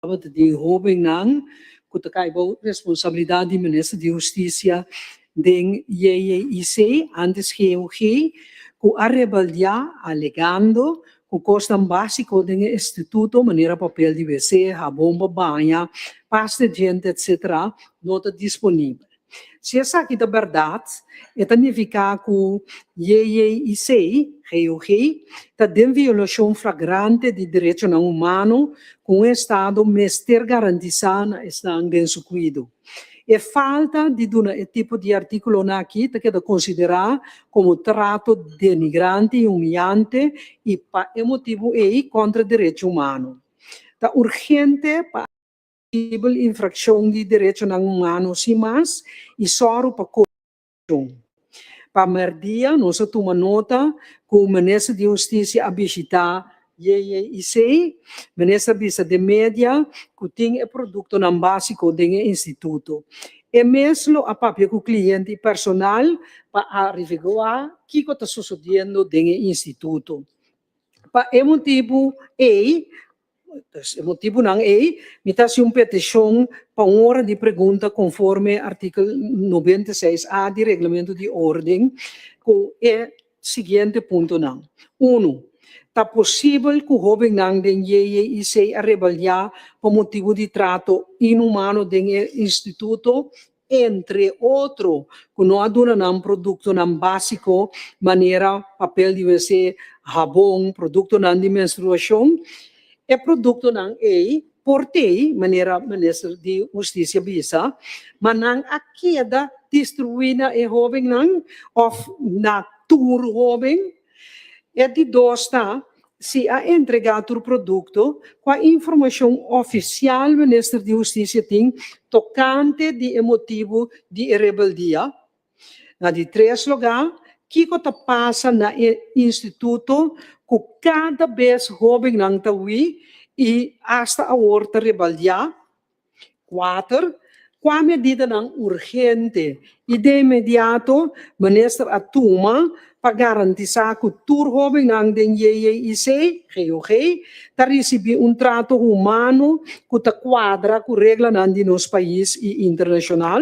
de jovem nang kutakaibau responsabilidade do Ministro de Justiça den IEIC antes GOG com a rebeldia alegando que o custo básico do instituto maneira papel de WC, a bomba banha, pasta de gente, etc., não está disponível. Se essa aqui é verdade, significa que o IEIC, GOG, está em violação flagrante de direitos humanos com o Estado mestre garantizando está em seu cuidado. E falta de um tipo de artículo aqui que é considerar como trato denigrante e humilhante e é motivo contra direitos humanos. Está urgente para possível infração de direitos humanos sem mais e só para corrupção. Para merdia, nós tomamos nota que o Ministro de Justiça a visitar IEIC, Ministro de Média, que tem produto não básico do instituto. E mesmo a papel com o cliente personal para verificar o que está sucedendo no instituto. Para o motivo não é, metade uma petição para uma hora de pergunta conforme artigo 96A do Regulamento de Ordem, que é o seguinte ponto não. 1. Está possível que o jovem não de IEIC a rebeliar por motivo de trato inumano do instituto, entre outros, que não aduna um produto não básico, maneira papel de WC, sabão, produto não de menstruação, e produto não é, portei, maneira Ministro de Justiça bisa, mas não a queda destruída e jovem não, ou na tour jovem, é de dosta se a entregar o produto com a informação oficial do Ministro de Justiça tem tocante de motivo de rebeldia. Na de 3 lugar, que está passa na instituto que cada vez jovem não está e hasta a horta rebeldia. 4. Com a medida não urgente e de imediato, o Ministro atuma para garantizar que o jovem não tem IEIC, GOG, está recebendo trato humano que está quadra com regra de nosso país e internacional.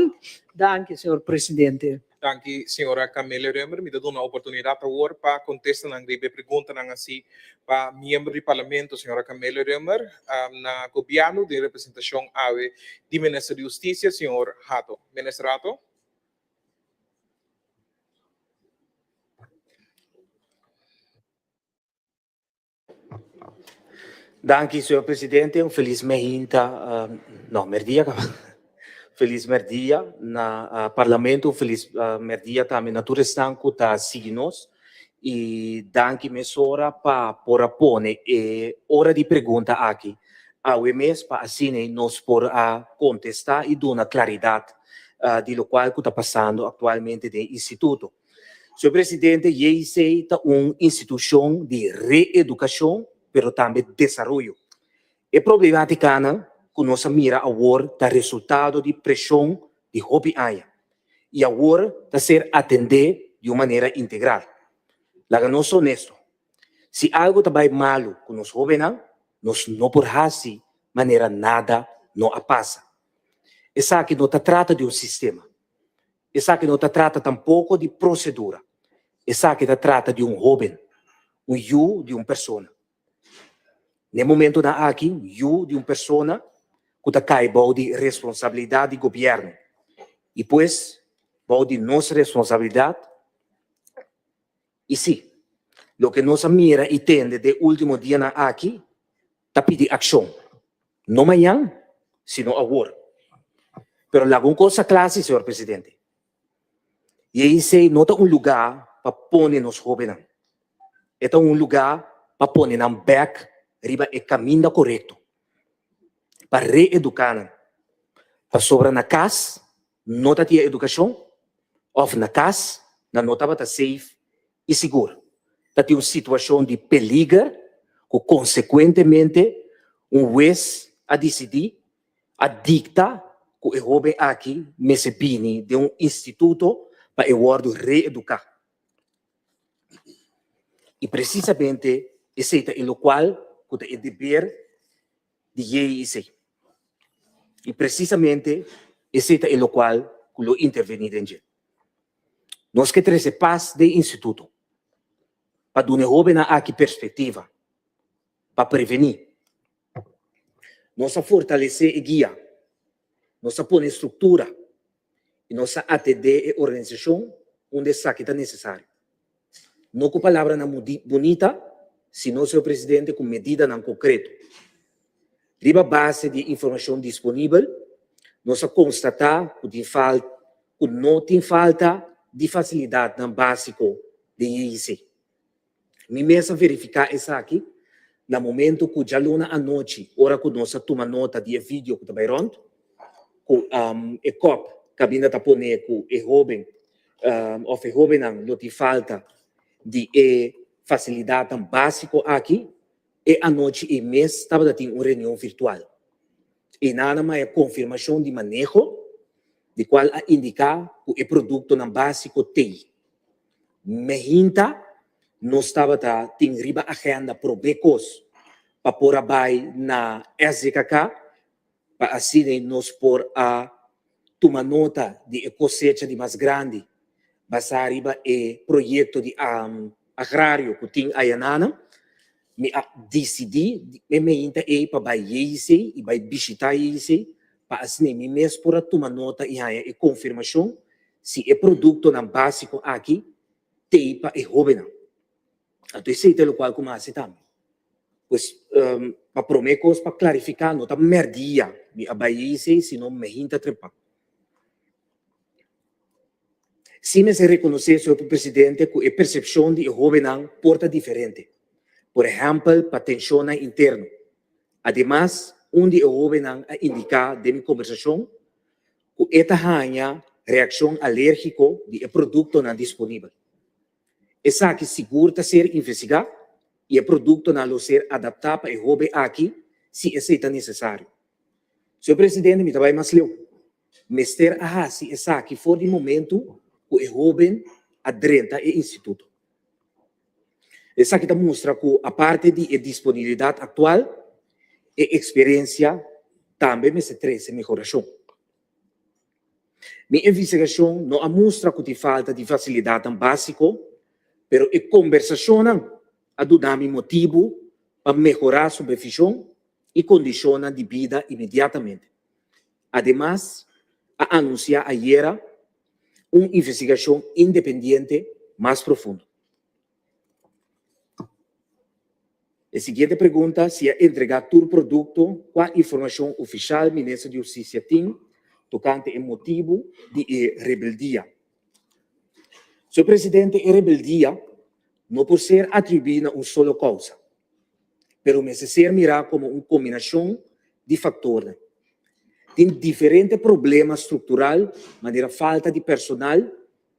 Danke, senhor presidente. Danke, senhora Camila Römer. Me dá uma oportunidade para contestar na pergunta assim para membro do Parlamento, senhora Camila Römer, na governo de representação AVE do Ministro de Justiça, senhor Hato. Ministro Hato. Danke, senhor presidente. Feliz merda, merdia. Feliz merdia na Parlamento. Feliz merdia também na turistão que está seguindo. E danke mesora para pôr hora de pergunta aqui. Ao mês para assim nós por contestar e dar uma claridade de lo qual está passando atualmente no instituto. Senhor presidente, IEIC é uma instituição de reeducação, mas também de desenvolvimento. É problemática que nós mira agora está resultado de pressão de hobby aia. E agora está ser atender de uma maneira integral. Lá nós somos honestos. Se algo está mal com os jovens, nós não podemos de maneira nada não passa. Essa aqui não trata de um sistema. Essa aqui não trata tampouco de procedura. Essa aqui trata de um jovem, de uma pessoa. No momento aqui, de uma pessoa que está caindo de responsabilidade do governo. E depois, de nossa responsabilidade. E sim, o que nós mira e entende de último dia aqui, está pedindo ação. Não amanhã, sino agora. Pero lá uma coisa clara, senhor presidente. E esse não é um lugar para pôr nos jovens. É um lugar para pôr na back, riba e caminho correto. Para reeducar. Para sobrar na casa, não tinha educação, ou na casa, não estava safe e seguro. Tinha uma situação de perigo, que consequentemente, um juiz a decidir, a dictar, que o jovem aqui, me sepine de um instituto para o reeducar. E precisamente, esse é o qual é o dever de IEIC. E precisamente esse é o qual eu interveni dentro. Nós que trazer paz do instituto para dar jovem aqui perspectiva, para prevenir. Nós fortalecer e guia, nós pôr estrutura e nós atender a organização onde isso é necessário. Não com palavra bonita, senão, senhor presidente, com medida não concreto. Riba base de informação disponível, nós constatar que não tem falta de facilidade no básico de IEC. Me mesmo verificar isso aqui, no momento que já luna à noite, hora que nós toma nota de vídeo que está rond, com a COP, cabina da pone com o jovem, ou o jovem não tem falta de facilidade básico aqui, e à noite e mês estava tendo uma reunião virtual. E nada mais é confirmação de manejo, de qual a indicar que o produto não básico tem. Mehinta, nós estava tendo riba agenda para becos, para pôr abai na SZKK, para assim nós pôr a tomar nota de cosecha de mais grande, basar riba e projeto de agrário que tem a Yanana, me decidi, me inta para vai IEC e vai visitar IEC, para assim me mesmo por tomar nota e confirmação se é produto não básico aqui tem para é jovem. Então esse é o qual começa também. Pois para promecos para clarificar nota merdia me vai IEC se não me inta trepa. Se me se reconhecer senhor presidente que a percepção de jovem porta diferente. Por exemplo, para tensão interno. Ademais, onde o jovem a indicar de minha conversação que esta hanya reação alérgica de produto não disponível. Essa que segura ser investigado e o produto não ser adaptado para o jovem aqui se esse é necessário. Senhor presidente, me trabalha mais leu. Mester se essa que for de momento que o jovem adrenta o instituto. Essa aqui mostra que a parte de disponibilidade atual e experiência também me se traz melhoração. Minha investigação não mostra que tem falta de facilidade básica, mas a conversação ajuda-me motivo para melhorar a supervisão e condições de vida imediatamente. Ademais, a anunciar ayer uma investigação independente mais profunda. A seguinte pergunta se é entregar todo o produto com a informação oficial do Ministério da Justiça tem tocante ao motivo de rebeldia. Senhor presidente, a rebeldia não pode ser atribuída a uma só causa, mas deve ser mirada como uma combinação de fatores. Tem diferentes problemas estruturais, maneira falta de personal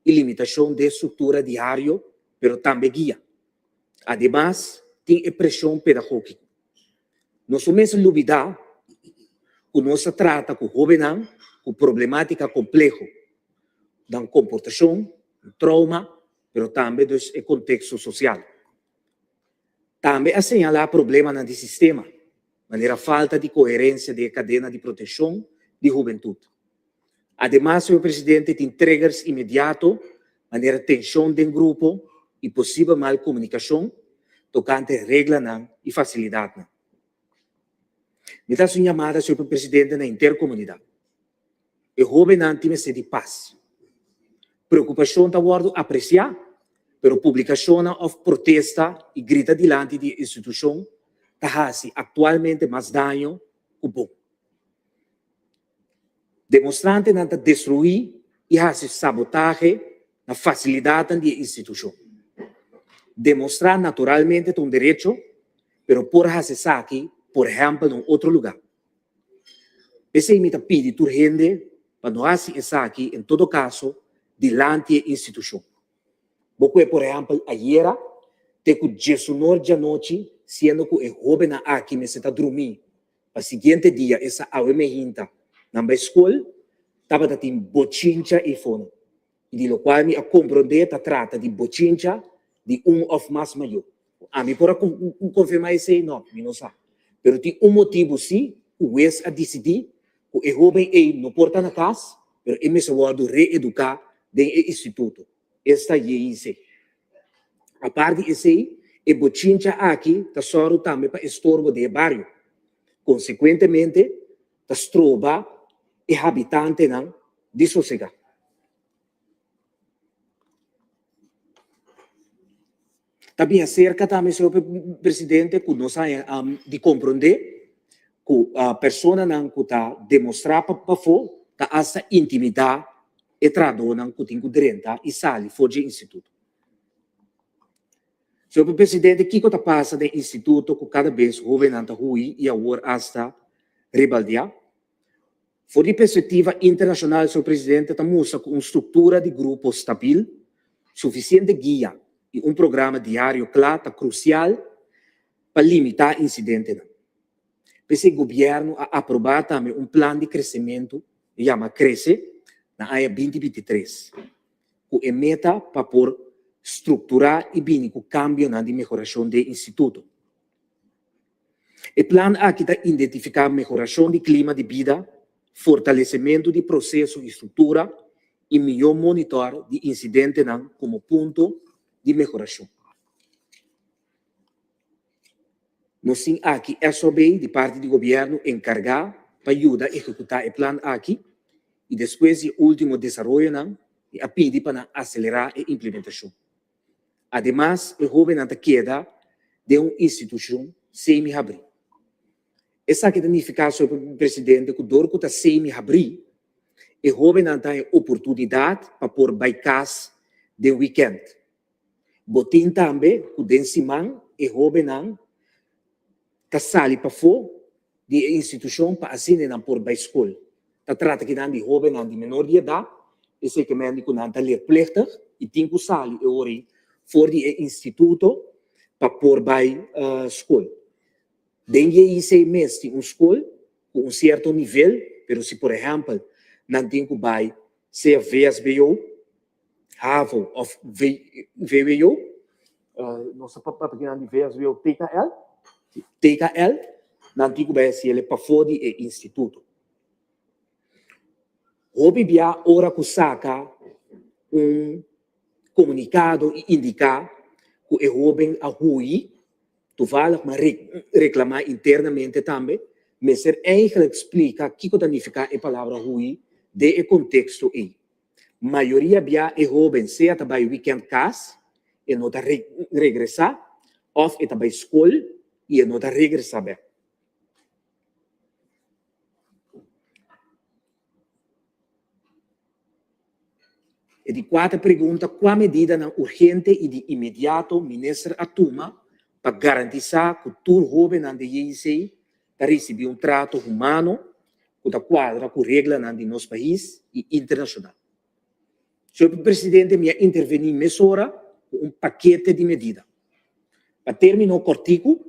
e limitação de estrutura diária, mas também guia. Ademais, tem a pressão pedagógica. Nós somos duvidar que nós trata com o jovem com problemática complexa da comportação, trauma, mas também do contexto social. Também asseñalar problema no sistema, maneira falta de coerência de cadeia de proteção de juventude. Ademais, senhor presidente, tem triggers imediatos, maneira tensão de grupo e possível mal comunicação, tocante regra e facilidade. Me dá sua chamada, senhor presidente, na intercomunidade. O jovem tem sede de paz. Preocupação está guardo apreciar, pero publicação of protesta e grita diante de instituição está atualmente mais dano que bom. Demonstrante não destruir e sabotagem na facilidade da instituição. Demonstrar naturalmente um direito, pero por hacer aqui, por exemplo, em outro lugar. Esse me pede urgente para não fazer isso aqui, em todo caso, diante da instituição. Porque, por exemplo, ayer, tem que 19 de noite, sendo que o jovem aqui me está dormindo. Para o seguinte dia, essa aula me hinta, na escola, estava tendo bochincha e fone. E de lo qual me compreender, trata de bochincha, de ou mais maior. A mim, por confirmar isso, não sabe. Mas tem motivo, sim, o ex a decidir O jovem não porta na casa, mas é mesmo wado reeducar dentro do instituto. Esta é isso. A parte disso, é bochincha aqui, tá só também para estorbo de bairro. Consequentemente, tá trova e habitante não dessossegado. Também acerca também, senhor presidente, que nós de compreender que a pessoa não está demonstrar para fora, está essa intimidade e traduz não que tem que direita e sai fora do instituto. Senhor presidente, o que está passando no instituto que cada vez o governante Rui e agora hasta rebeldia? For de perspectiva internacional, senhor presidente, estamos com uma estrutura de grupo estável, suficiente guia e um programa diário claro, crucial para limitar incidentes. O governo a aprovar também um plano de crescimento, chama Cresce, na área 2023, que é meta para por estruturar e bem o cambio na melhoração do instituto. O plano aqui está identificar melhoração do clima de vida, fortalecimento de processo e estrutura e melhor monitor de incidentes como ponto de melhoração. Nós temos aqui SOB de parte do governo encarregar para ajudar a executar o plano aqui e depois o último desenvolvimento e a pedir para acelerar a implementação. Ademais, o governo queda de uma instituição semi-abrir. Essa que significa, senhor presidente, que o dor que está semi-abrir, o governo tem oportunidade para pôr bypass de weekend. Botin também, que den semana, o governo está sali para fora de instituição para assim não pôr by escola. Está trata que não de governo de menor de idade, e sei que não está ler plecter, e tem que sali e ori fora de instituto para pôr by escola. Dentro de 6 meses de uma escola, com um certo nível, mas se, por exemplo, não tem que vai ser VSBO, HAVO ou VWO, nossa papai que não de VSBO, TKL, não tem que vai ser ele para fora do instituto. Houve bia hora que saca comunicado e indicar que o jovem a Rui, tu fala, mas reclamar internamente também, mas ser eigenlijk explica o que significa a palavra Rui de contexto aí. Maioria bia é jovem, seja também weekend casa, e não está regressar, ou é também escola, e não está regressar bem. E de quarta pergunta, qual medida urgente e de imediato o ministro atuma para garantizar que todo jovem de IEC receber um trato humano que quadra com regras de nosso país e internacional. Senhor presidente, me intervenir mesura com um paquete de medidas. Para terminar o cortico,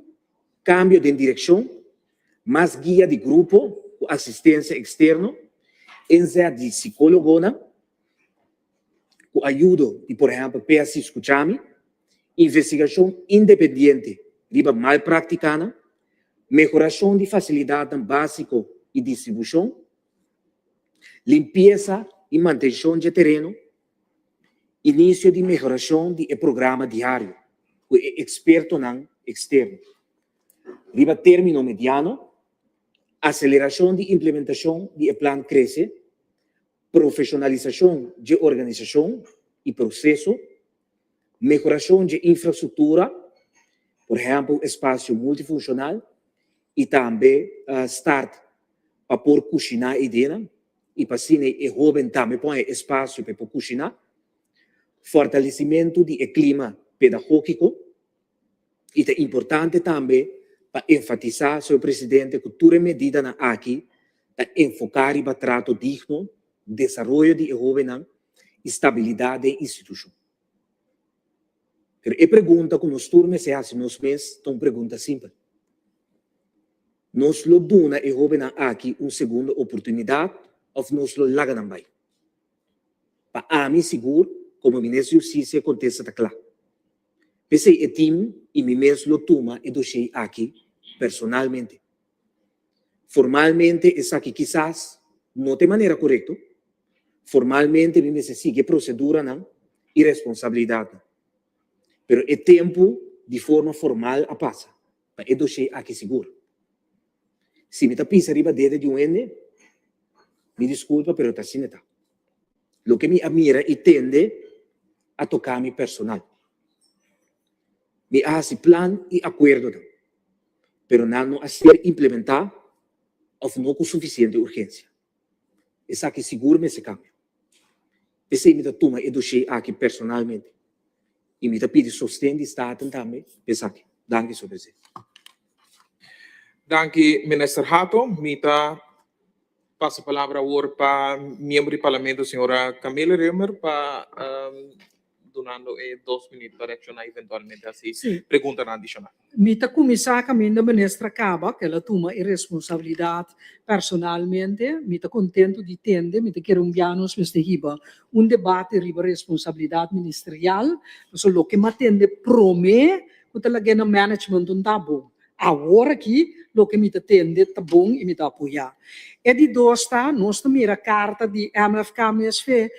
cambio de direção, mais guia de grupo, assistência externa, enzer de psicóloga, com ajuda de, por exemplo, PSI Escuchami, investigação independente, riba mal praticada, melhoração de facilidade básica e distribuição, limpeza e manutenção de terreno, início de melhoração de programa diário, com experto não externo. Riba término mediano, aceleração de implementação de plano Cresce, profissionalização de organização e processo, melhoração de infraestrutura, por exemplo, espaço multifuncional, e também start para pôr cozinhar e dentro, e para assim o jovem também põe espaço para pôr cozinhar, fortalecimento do clima pedagógico, e é importante também para enfatizar, senhor presidente, que toda medida aqui é enfocar e trato digno, desenvolvimento de jovem, estabilidade da instituição. A pergunta que nós turmas se fazem nos meses é uma pergunta simples. Nós lo damos a jovem aqui uma segunda oportunidade ou nós lo largamos vai? Para mim, seguro, como ministro de Justiça, contesta claro. Pensei time e me mesmo lo toma e deixei aqui personalmente. Formalmente, es aquí quizás no de manera correcta. Formalmente, me se sigue procedura ¿no? y responsabilidad. Pero el tiempo, de forma formal, a passa. Para eso aqui seguro. Se me pisa arriba de um N, me desculpa, pero está assim. Lo que me admira e tende a tocar mi personal. Me hace plan e acuerdo, pero não a ser implementado ou não com suficiente urgência. Essa aqui seguro me se cambia. Esse me toma educar aqui personalmente. E me pede sustento de Estado também. Essa aqui. Danke, senhor presidente. Danke, minister Hato. Mita passa a palavra agora para membro do parlamento, senhora Camila Römer, para donando 2 minutos para reaccionar eventualmente a pergunta adicional. Mita começar caminho da ministra acaba, que ela toma a responsabilidade personalmente, mita contento de entender, mita quer enviar-nos riba debate riba responsabilidade ministerial, so lo que matende prome, que ela ganha management tá bom. Agora aqui, lo que mita tende tá bom e mita apoiar. E de dois tá, nós também a carta de MFK-MSV,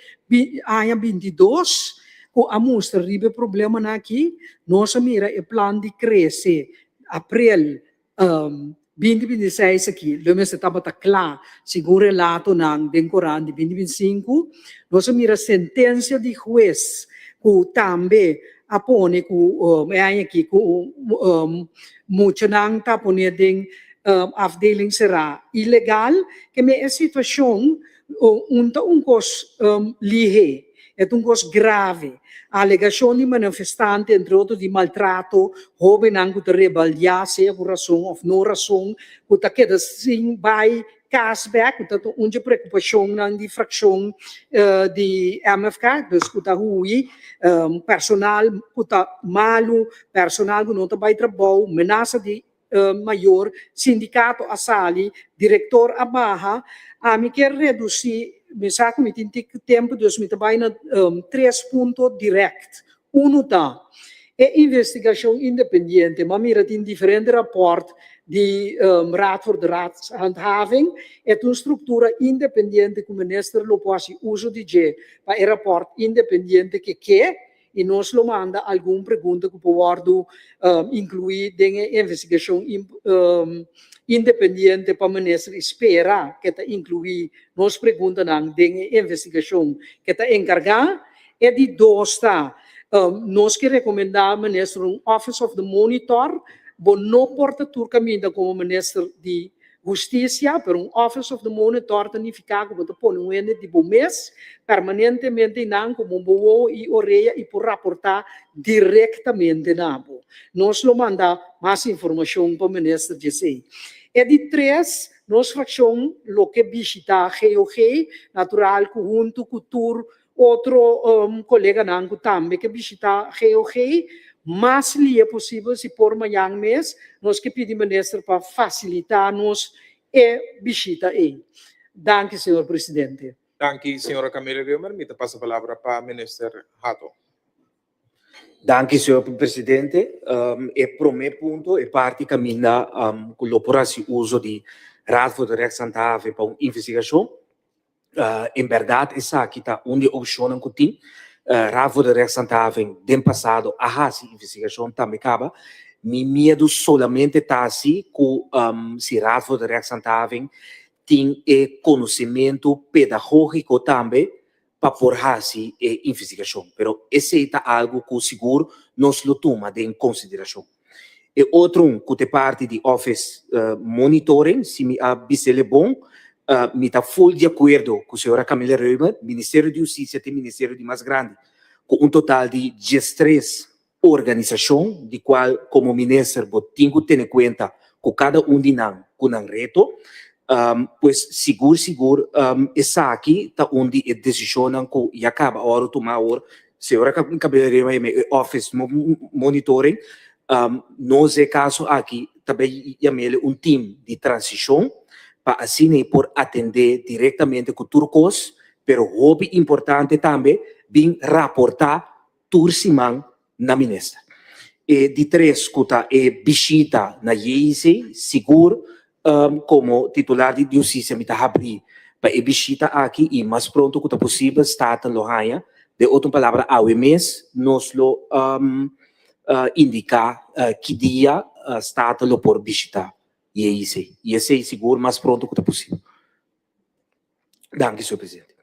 aia 22, com a mostra ribe problema aqui, nós mira o plano de crescer, abril 2026 aqui, lembra se estava claro, seguro relato nang den Coran de 2025, nós mira sentença de juiz, que também apone com aqui com muito nang tapone den afdeling será ilegal, que me é situação cos lihe, é cos grave. A alegação de manifestante, entre outros, de maltrato, jovem angu de rebeldia, seja por razão ou não razão, que está queda sim vai cashback, que está onde preocupação na infração de MFK, dus que está ruim, personal que está malo, personal que não está vai trabalho, ameaça de maior, sindicato a sali, diretor a barra, a me quer reduzir. Me saco me tem tempo dus me trabalha na 3 pontos direct. Tá é investigação independente, mas mira tem diferente rapport de Raad voor de Raadshandhaving, é uma estrutura independente que o ministro lo pode uso de para o rapport independente que quer e nós lo manda alguma pergunta que pode incluir na investigação independente para o ministro espera que está incluir nós perguntas na investigação que está encarregada é de dois nós que recomendar ao ministro um Office of the Monitor bom não porta tur caminho como ministro de Justiça, pero um Office of the Monitor significa que você põe ende de bom mês permanentemente não como boa e orelha e por rapportar diretamente na bo. Nós lo manda mais informação para o ministro dizer. E de 3, nós fração lo que visita GOG, natural que junto com outro colega nango também que visita GOG, mas se é possível, se por amanhã mês, nós que pedimos ministro para facilitar-nos e visita aí. Danke, senhor presidente. Danke, senhora Camila Römer. Me passa a palavra para o ministro Hato. Danke, senhor presidente. E primeiro ponto é parte caminha com o uso de Raad voor de Rechtshandhaving para uma investigação. Em verdade, essa aqui está onde opção que tem. Raad voor de Rechtshandhaving, do passado, a investigação também acaba. Meu medo solamente está assim, que se Raad voor de Rechtshandhaving tem conhecimento pedagógico também para por fazer a investigação. Mas esse é algo que seguro nós lo toma em consideração. E outro, que é parte de Office Monitoring, se me avisar bom, me está full de acordo com a senhora Camila Römer, Ministério de Justiça e Ministério de Mais Grande, com total de 13 organizações, de qual, como ministro, tenho que ter em conta que cada de nós com um reto, pois seguro, essa aqui está onde a decisão que acaba a hora de tomar a hora, senhora Camila Römer, Office Monitoring, nós, é caso aqui, também chamamos time de transição, para assim por atender diretamente com turcos, pero o importante também bem rapportar turciman na ministra. E de 3, que é visita na IEC, seguro, como titular de justiça me abrir para visita aqui e mais pronto que possível está em Lohaia. De outra palavra, ao mês nos lo indicar que dia está lo por visitar. E esse é seguro mais pronto que possível. Danke, senhor presidente.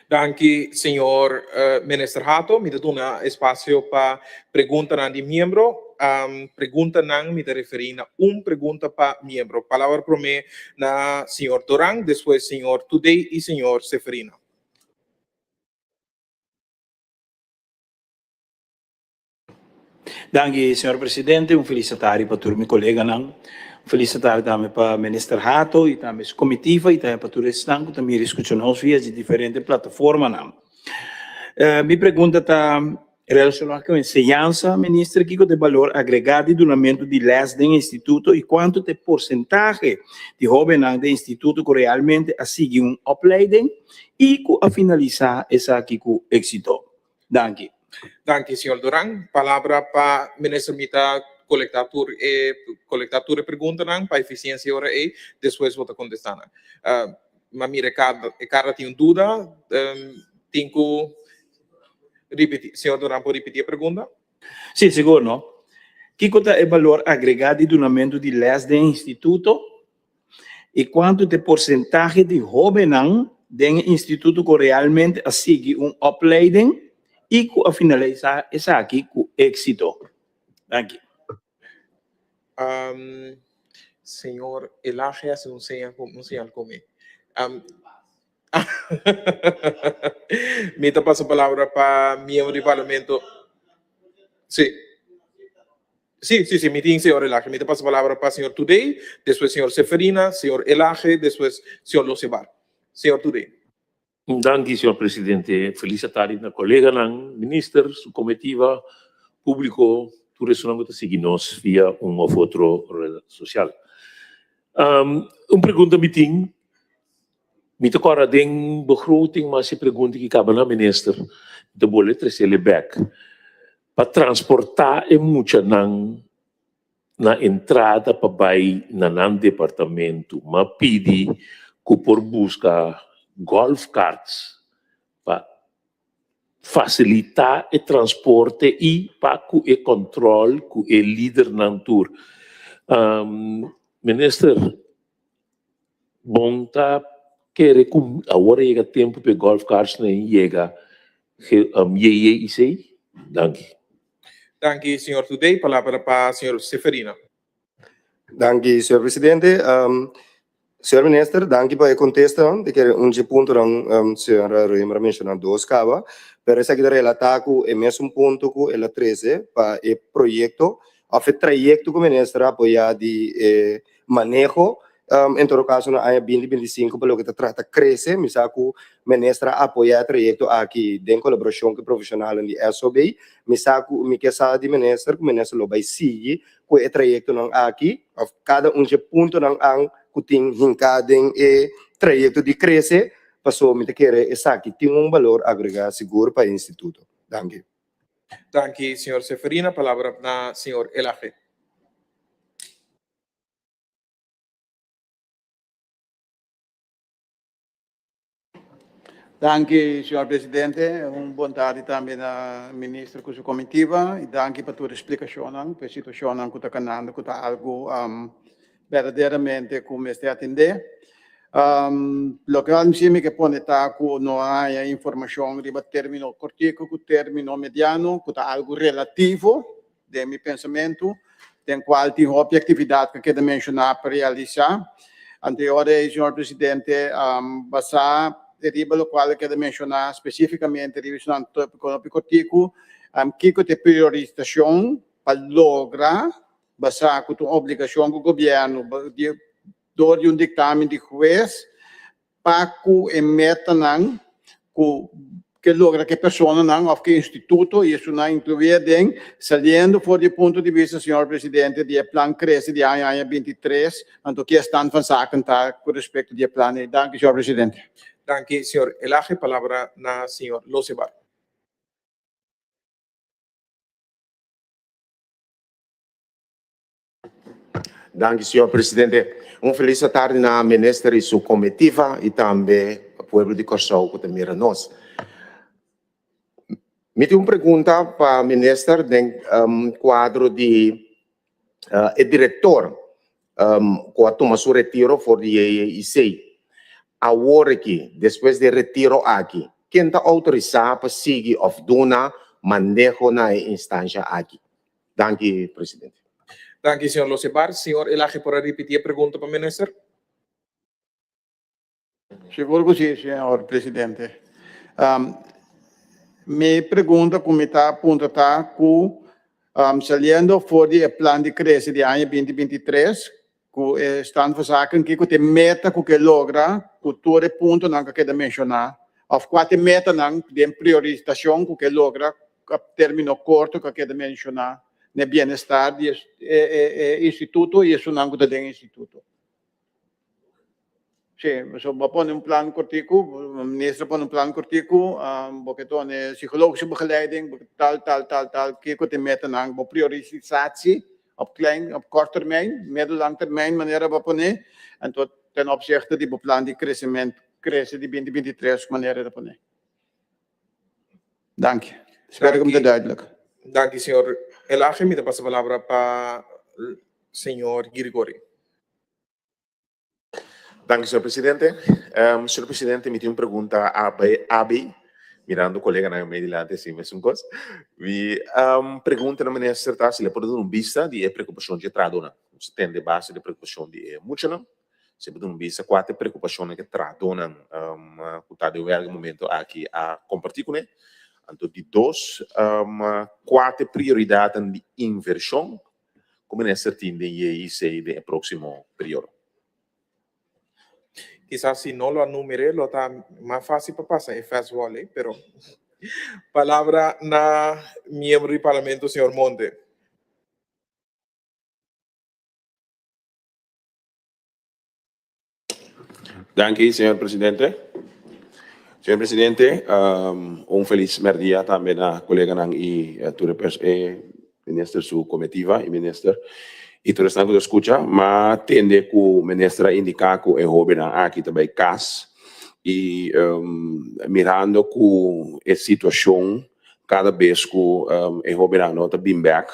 Danke, senhor minister Hato. Me dá espaço para pergunta de membro. Pergunta não me referir a pergunta para membro. Palavra para mim na senhor Dorang, depois senhor Today e senhor Seferina. Danke, senhor presidente. Felicitário para todos meus colegas. Felicitário também para o ministro Hato e também a comitiva e também para todos que também escutam via de diferentes plataformas. Minha pergunta está relacionada com a ensinança, ministro, que de valor agregado do fundamento de les do instituto e quanto de porcentagem de jovens do instituto que realmente seguem uma opleiding e que a finalizar essa aqui com êxito. Danke. Danke, senhor Dorang. Palavra para ministro Mita colectatura e pergunta para eficiência hora e depois vou contestar. Mas mira, cada tem dúvida, tem que repetir. Senhor Dorang, pode repetir a pergunta? Sim, seguro, não? Que é o valor agregado do fundamento de les do instituto e quanto de porcentagem de jovens do instituto que realmente seguem uma opleiding e que a finalizar essa aqui com êxito. Danke. Senhor Elagia, não sei como. Me passa a palavra para membro do parlamento. Sim. Sim, me tem senhor Elagia. Me passa a palavra para senhor Today, depois senhor Seferina, senhor Elagia, depois senhor Losebar. Senhor Today. Danke, senhor presidente. Felicitário na colega, ministro, sua comitiva, público, tudo isso não está seguindo via uma outra rede social. Pergunta me tem, me agora tem begroting, mas se pergunta que acaba na ministro, de boleh trazer back para transportar e muita na entrada para vai na departamento, mas pedi que por buscar golf carts para facilitar o transporte e para o controle com o líder na tour. Ministro, bom tá querer que agora chega tempo para golf carts nem chega isso aí? Danke, senhor Today. Palavra para senhor Seferina. Danke, senhor presidente. Senhor ministro, danke para a contestação de que ponto a senhora Reimer mencionou dois cabas, pero essa aqui relatar com o mesmo ponto que ela 13 para o projeto, o trajeto que o ministro apoia de manejo, em todo caso, na área 2025, pelo que trata crescer, misal que o ministro apoia o trajeto aqui, em colaboração com o profissional de SOB, misal que o que sabe de ministro, que o ministro vai seguir com o trajeto aqui, cada ponto que tem hincado em trajeto de crescer, passou a querer essa aqui tem valor agregado seguro para o instituto. Danke. Danke, senhor Seferina. Palavra para senhor Elaje. Danke, senhor presidente. Boa tarde também à ministra com sua comitiva e danke para toda a explicação, para a situação que está canando, que está algo verdadeiramente como está atender. Lo que eu me que pone está que não há informação de término curtico, que término mediano, que está algo relativo de meu pensamento, tem qual tem objetividade que quero mencionar para realizar. Anteriormente, senhor presidente, basar o qual eu quero mencionar especificamente revisando o tópico curtico, que tem priorização para lograr basar com a obrigação do governo de dictamen de juez para que emeta que logra que pessoa não ou que instituto isso não incluía den saliendo por do ponto de vista senhor presidente de plan cresce de ano 23 então que estão fazendo com respeito de plano. Danke, senhor presidente. Danke, senhor Elaje. Palavra na senhor Losebar. Danke, senhor presidente. Feliz tarde na ministra e sua comitiva e também o povo de Corsau que mira nós. Me tem uma pergunta para a ministra do quadro de diretor que toma seu retiro for de IEIC. Agora aqui, depois de retiro aqui, quem está autorizado para seguir ou donar manejo na instância aqui? Danke, presidente. Danke, senhor Losebar. Senhor Elaje, por repetir a pergunta para o ministro? Seguro que sim, senhor presidente. Me pergunta como está apontado que saliendo fora do plano de crescimento de ano 2023, que estão fazendo que tem meta que logra, que todo ponto não quer mencionar, ou quatro meta não de priorização que logra, término curto que quer mencionar, no bem-estar do instituto e isso não é do instituto. Sim, so põe plan cortico, o ministro põe plan cortico, porque toone psychologische begeleiding, tal, que tem meta nang, priorisatie op kort termijn, middellang termijn, manier we ponen, en tot ten opzichte die plan die crescimento, cresce die 2023 manier we ponen. Dank je. Espero que me duidelijk. Dank je, senhor Elaje. Me passa a palavra para o senhor Girigori. Danke, senhor presidente. Senhor presidente, me tem uma pergunta a Abi, mirando o colega na meio delante, sim, mas coisa. Me pergunta na ministra se ele pode dar uma vista de preocupação de tradona. Se tem de base de preocupação de muito não. Se pode dar uma vista quatro preocupações que tradona, que está de algum momento aqui a compartilhar com ele. Então, de dois, quatro prioridades de inversão, como ministra tem de IEIC de próximo período. Quizás si no lo enumeré, lo está más fácil para pasar en fast volley, pero palabra na miembro del Parlamento, señor Monte. Danke, señor presidente. Señor presidente, feliz merdia também a colega nang minister su comitiva e minister. E todos estão a escutar, mas tende que o ministro indicar que é jovem aqui também CAS e mirando que a situação cada vez que é jovem não está bem back,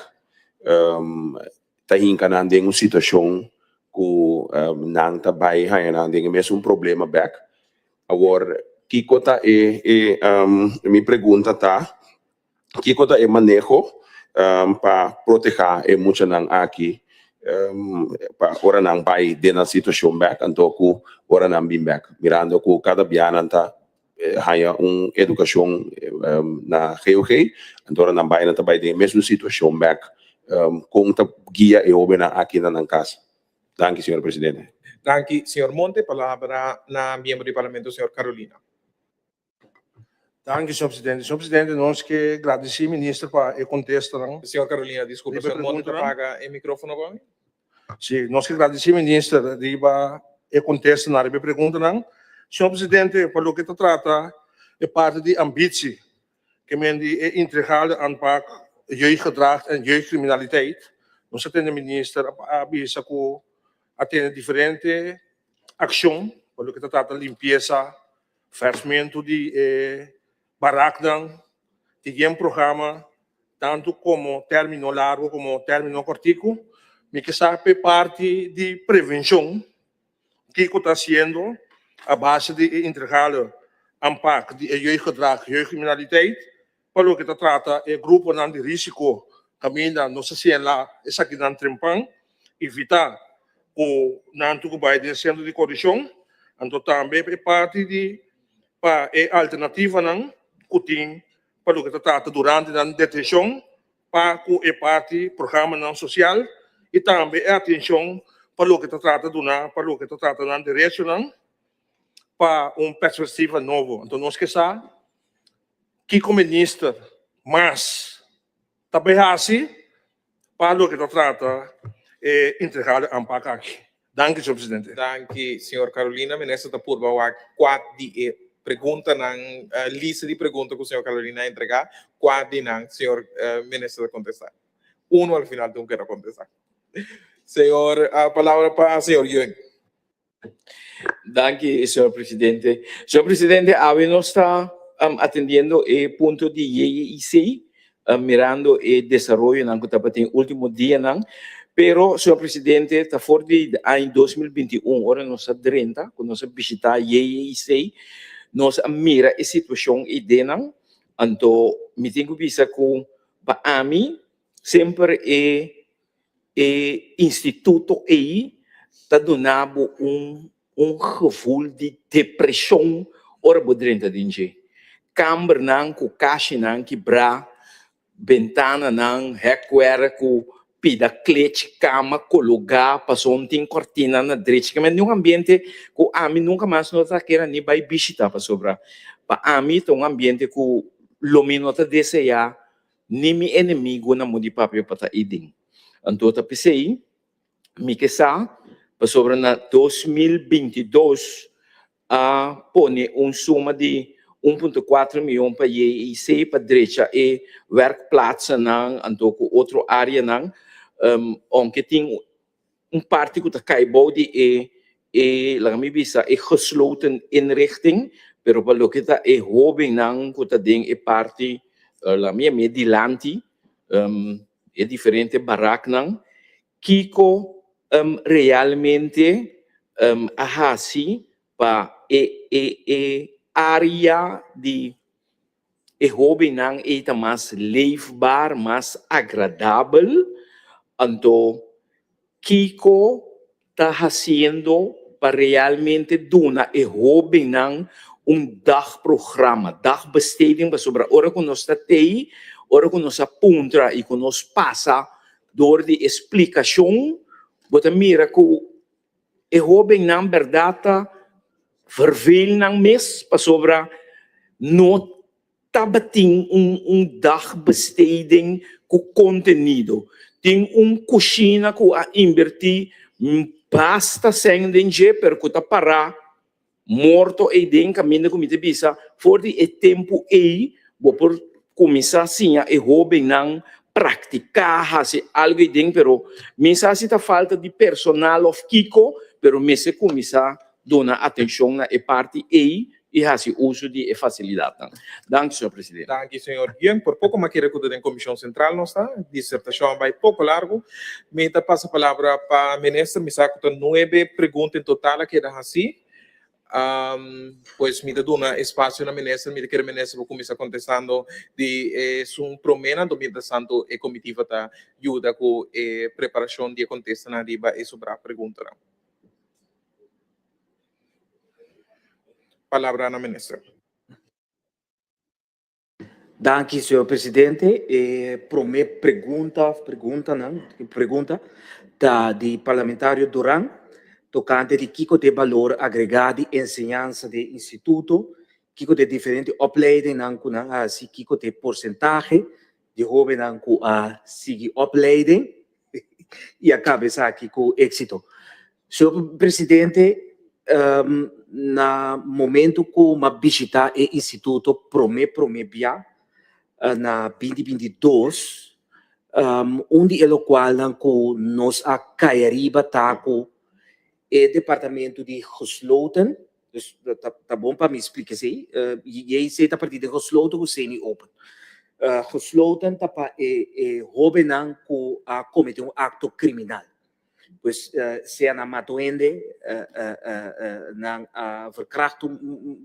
está encanando em uma situação que não está bem, não tem mesmo problema back. Agora, que coisa me pergunta tá, que coisa é manejo para proteger muito não aqui para ora não vai dentro situação back então que ora não bem back mirando que cada biana tá há educação na GOG então ora não vai na também de mesmo situação back com a guia e obra aqui na casa. Danke, senhor presidente. Danke, senhor Monte. Palavra na miembro do Parlamento, senhor Carolina. Danke, senhor presidente. Senhor presidente, nós que agradecemos, ministro, para o contexto. Senhor Carolina, desculpa, senhor Monte, apaga o microfone agora. Sim, nós que agradecemos, ministro, de o contexto na minha pergunta. Senhor presidente, para o que se trata, é parte de ambitie, que men de integrale aanpak jeugdgedrag en jeugdcriminaliteit. Nós temos, ministro, avisa que atende diferente ação, para o que se trata de limpeza, fechamento de barracas, de um programa, tanto como término largo como término curtico, que sabe parte de prevenção que está sendo a base de integrale aanpak de jeugdgedrag, jeugdcriminaliteit, para o que se trata de grupo de risco, caminha, não sei se é lá, essa aqui na Trempan, evitar o nanto que vai de centro de correção, então também é parte de para a alternativa não que para o que se trata durante a detenção, para que é parte do programa não social, e também a atenção para o que se trata para o que se trata na direção para uma perspectiva nova. Então nós que sabe que como ministro, mas também assim para o que se trata entregar a ANPAC aqui. Danke, senhor presidente. Danke, senhor Carolina. Ministro da Purba, quatro de pergunta na lista de perguntas que o senhor Carolina entregar, quatro de senhor ministro contestar. Ao final, não quero contestar. Senhor, a palavra para o senhor Yuen. Danke, señor presidente. Señor presidente, hoy nos está atendiendo el punto de IEIC, mirando el desarrollo en el último día, pero, señor presidente, está fuera del año 2021, ahora nos está 30, cuando nos visita IEIC, nos mira la situación y denan, anto me tengo vista que para mí siempre instituto aí está donando gevoel de depressão ora bodrenta dinge. Kamer nang ku caixa nang quebrar, ventana nang heckware ku pida clete cama colocar passou tem cortina na direita, mas num ambiente que a mim nunca mais não tá querendo nem vai visitar para sobrar. Para a mim é um ambiente que lomino tá desejar nem mi inimigo na mundo papel para idem. Então tá pensei, me que sa sobre na 2022 a pone suma de 1,4 milhão para IEIC para direita e werkplaatsen nang antoko outro área nang onde tem parte que tá caibou de lá me visa gesloten inrichting, pero para lo que tá hobby nang que tá ding parte lá minha medilanti diferente barak nang kiko realmente ahasi pa área de hobby nang está mais leefbaar, mais agradável. Então, Kiko está fazendo para realmente donar hobby nang dagprogramma, dagbesteding para sobre hora que nós está aí, hora que nós apunta e que nós passa door de explicação, bota mira que hobby nang verdade vervel nang mes para sobre no tabating dagbesteding com conteúdo. Tem cozinha que a invertir basta sem danger, porque tá para morto e den caminho como te bisa, for de tempo aí, vou por começar assim a hobby não praticar assim algo e den, pero mesa se tá falta de personal of Kiko, pero me se começar dona atenção na parte aí e assim uso de facilidade. Danke, senhor presidente. Danke, senhor Yuen. Por pouco mais queria que a Comissão Central não está. Dissertação vai pouco largo. Me passa a palavra para a ministra. Me saco 9 perguntas em total que era assim. Pues me dá um espaço na ministra. Me quer a ministra para começar contestando de promena do mientras tanto a comitiva está ajuda com a preparação de contestar na riba e sobre a pergunta. Palavra na ministra. Danke, senhor presidente. Primeira pergunta de parlamentário Duran, tocante de Kiko de valor agregado de ensinança de instituto, Kiko de diferente opleiding, assim, Kiko de porcentagem de jovem a seguir opleiding e acaba aqui com êxito. Senhor presidente, na momento que uma visita o instituto promebia na 2022, onde ele qual nós a cairiba tá com o departamento de gesloten, dus tá bom para me explicar assim, e aí se tá partir de gesloten com semi-open. Gesloten tá para jovem que a cometer acto criminal. Pues sea na matoende na verkracht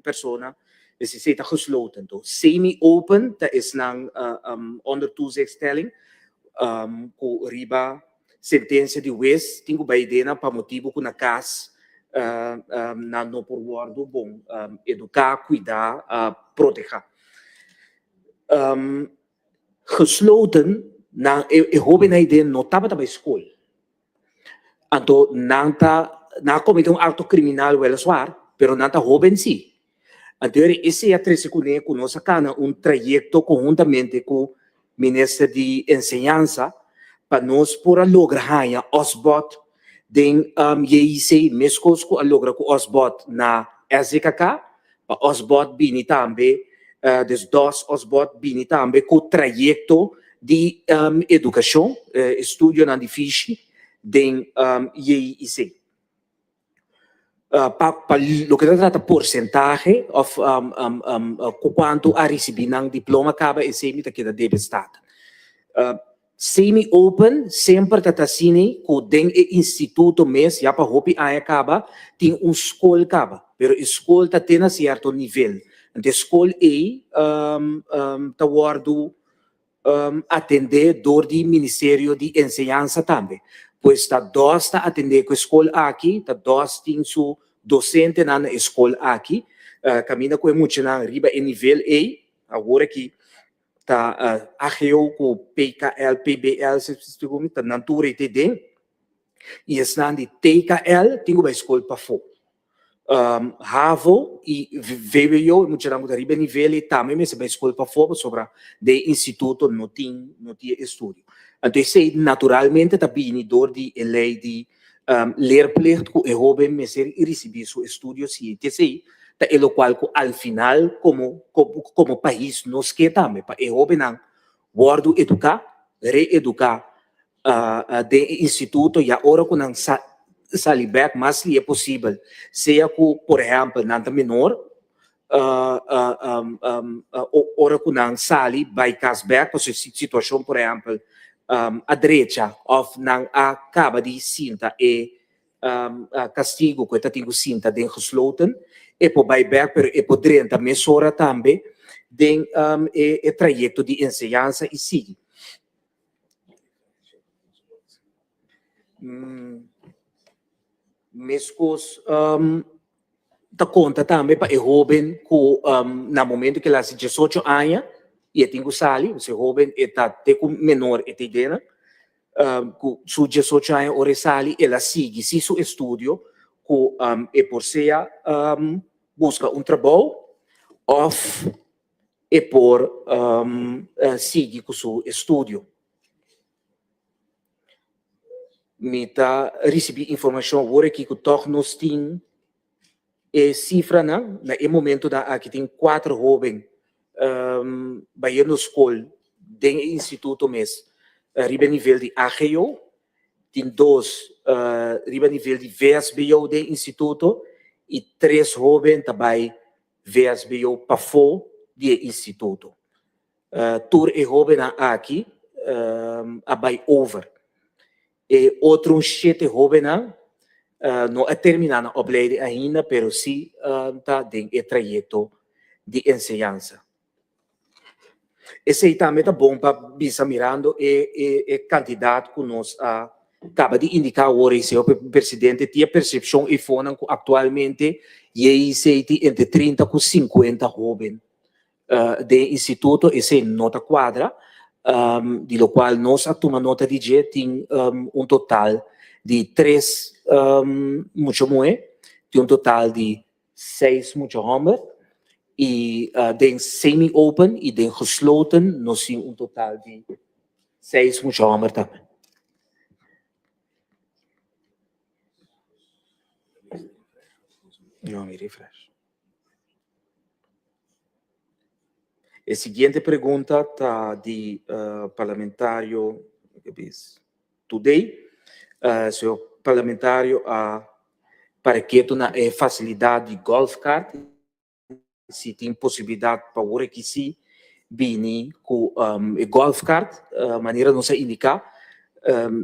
persona is het gesloten to semi-open dat is na onder toezichtstelling ko riba sentença de juez tingo baidena pa motivo ko na cas na no por guardo bom educar cuidar proteger gesloten na hobenheid no taba bij school. Então, não comete acto criminal weliswaar, pero não está jovem sim. Então, esse é a três-secunde que nós sacamos trajeto conjuntamente com o Ministro de Enseñanza para nós por lograr osbot den IEIC, mesmo que lograr com osbot na SZKK, para osbot bini também, des dos osbot bini também com trajeto de educação, estudo na difícil, den JIC. Lo que trata porcentaje of quanto a receber ng diploma acaba e semi que da deve estar. Semi-open sempre tata sini ko den instituto mes ya pa hopi ay acaba tem escola acaba, pero escola ta tem a certo nível. Ante escola ta wardu atender door di Ministério de Enseñanza também. Pois tá dois tá atender com a escola aqui, tá dois tem su docente na escola aqui, caminha com muito na riba em nível A, agora que tá AGO com PKL, PBL, se tá natura e tem, e está de TKL, tem uma escola para fora. HAVO e VWO, muito na riba nível e também mas uma escola para fora sobre de instituto não tem estudo. Então, sei naturalmente também dor de lei de leerplicht que o jovem me ser receber seu estudo se sei é o qual al final como país nos quer também para o jovem não guardo educar reeducar de instituto e agora com não sair back mas se é possível seja que por exemplo nanta menor ora com não sair by cashback para situação por exemplo a direita of não acaba de cinta e castigo que está tendo cinta de gesloten e por buyback pero e por 30 mesora também de e trajeto de enseñanza e sigue. Mescos ta conta também para o jovem que na momento que ele tem 18 anos e tem que sair, o jovem está com menor e tem dena, com su 18 anos ora sali ela sigue se seu estudo que e por ser busca trabalho ou e por sigue com seu estudo. Me tá recebi informação agora que toch nós tem cifra na momento da aqui tem 4 jovens vai no escola de instituto mes riba nível de AGO tem 2 riba nível de VSBO de instituto e 3 jovens também VSBO para fora de instituto tur e jovem aqui abai over e outro 7 jovens não terminar a opleiding ainda, pero sim está dentro do trajeto de enseñanza. Esse também está bom para bisa mirando e candidato que nós acaba de indicar hoje, senhor presidente, tem a percepção e fona que atualmente esse tem entre 30 e 50 jovens de instituto, esse nota quadra, de lo qual nós tomamos nota de que tem total de 3 muito moe, tem total de 6 muito homer, e den semi-open e den gesloten, nós temos total de 6 muito homer também. Não me refresh. A seguinte pergunta está de parlamentário Today. Senhor parlamentário, para que na facilidade de golf cart, se tem possibilidade para o requisito, bem, com golf cart, maneira não se indicar,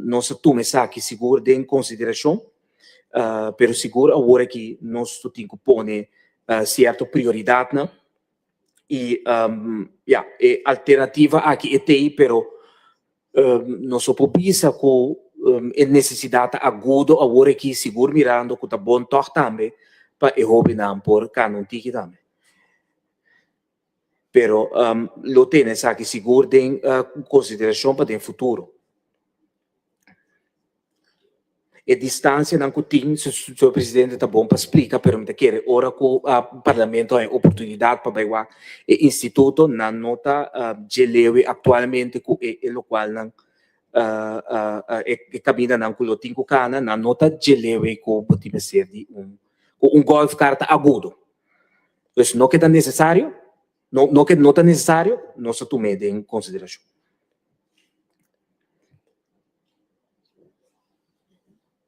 não se toma isso aqui seguro em consideração, pero seguro agora que nós temos que pôr certa prioridade, né? E alternativa aqui tem, pero não se pode pensar com necessidade aguda agora que seguro mirando que tá bom toque também para o jovem não por canon tiki também. Pero lo tem aqui seguro em consideração para o futuro. A distância não tem, o senhor presidente está bom para explicar, pero me quer ora que o parlamento tem oportunidade para ver o instituto na nota de lei atualmente que é o qual não cabina não que tem cana na nota de lei que pode ser de golf carta agudo. Então não que é necessário, não que não é necessário, não se tome em consideração.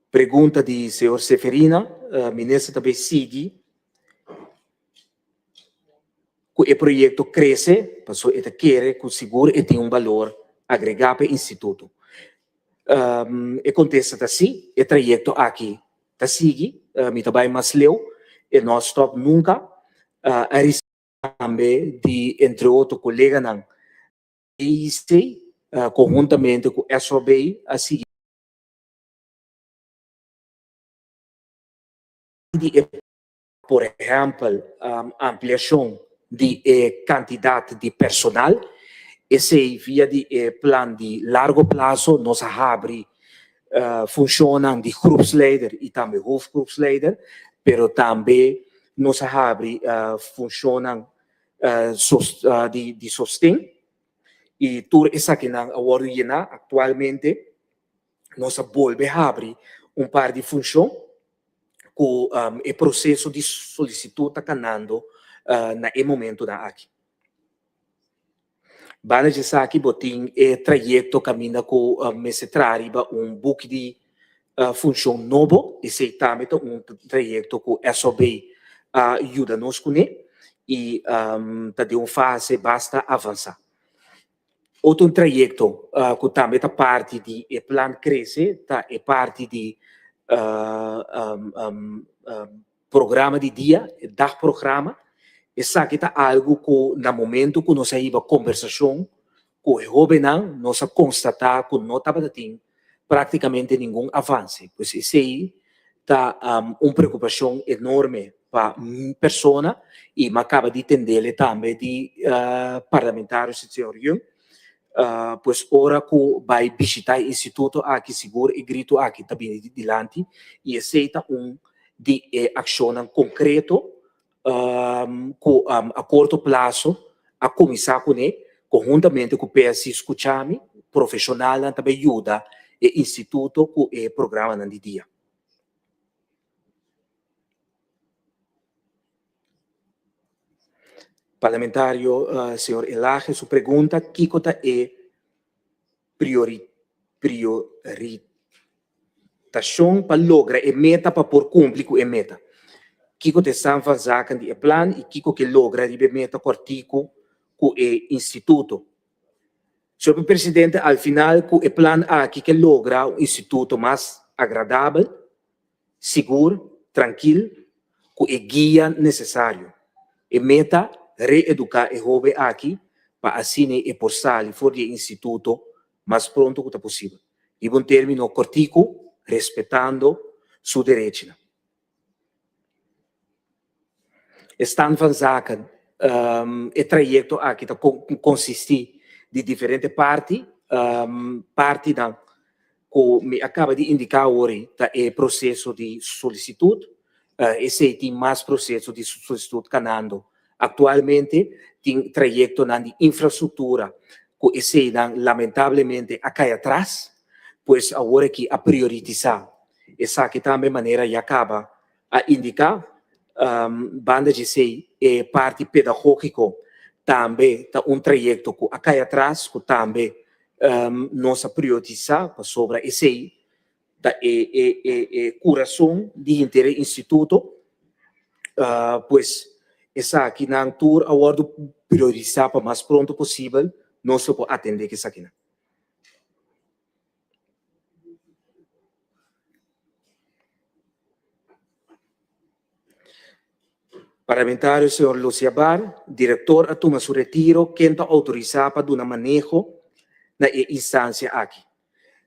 Pergunta de senhor Seferina, ministro também sigue. Que o projeto cresce, passou a querer que o seguro tem valor agregado para o instituto. E contesta assim, o projeto aqui está sigue, me também mais leu, e não stop nunca, a também de entre outros colegas não, e conjuntamente com a SOB, a seguir, por exemplo, ampliação de quantidade de personal, esse via de plano de largo prazo, nós abre funcionam de groepsleider e também hoofdgroepsleider, pero também nós abre funcionam de sostém, e tudo isso aqui na Warriena, atualmente, nós volvemos a abrir par de funções com o processo de solicitude está canando no momento da aqui. Bana de aqui botin trajeto caminha com mestrari book de função novo e se também trajeto com SOB ajuda nos com e tá de fase basta avançar. Outro trajeto que também tá parte de plano cresce tá é parte de programa de dia, da programa. Essa aqui está algo que, no momento que nós temos conversação com o jovem, nós constatamos que não estava tendo praticamente nenhum avanço. Pois isso aí está uma preocupação enorme para a pessoa e me acaba de entender também de parlamentares de Teorium. Pois ora que vai visitar o instituto aqui seguro e grito aqui também dilante e aceita de ação concreto a curto prazo a começar com ele, conjuntamente com o PSI escutami, profissional também ajuda o instituto com o programa de dia. Parlamentário, senhor Elaje, sua pergunta, que é priorização para lograr a meta para por cumprir com a meta. Kiko te san fazendo de plano e Kiko que logra de meta cortico com o instituto. Senhor presidente, al final com o plano aqui que logra um instituto mais agradável, seguro, tranquilo, com o guia necessário. E meta reeducar o jovem aqui para assim e por sair fora do instituto mais pronto que possível. E um termino cortico, respeitando seu direito. Estão fazendo o trajeto aqui consiste de diferentes partes. Parte que me acaba de indicar hoje é o processo de solicitude. Esse tem mais processo de solicitude canando. Atualmente tem trajeto de infraestrutura que esse lamentavelmente cai atrás, pois agora que a priorizar essa aqui também maneira já acaba a indicar. Banda de sei é parte pedagógica também tá trajeto que cai atrás que também nós priorizar sobre esse da coração de interesse instituto pois essa aqui na tour agora priorizar para mais pronto possível nós podemos atender que essa aqui. Parlamentário, senhor Lucia Bar, diretor, toma seu retiro, quem está autorizado para dar manejo na instância aqui.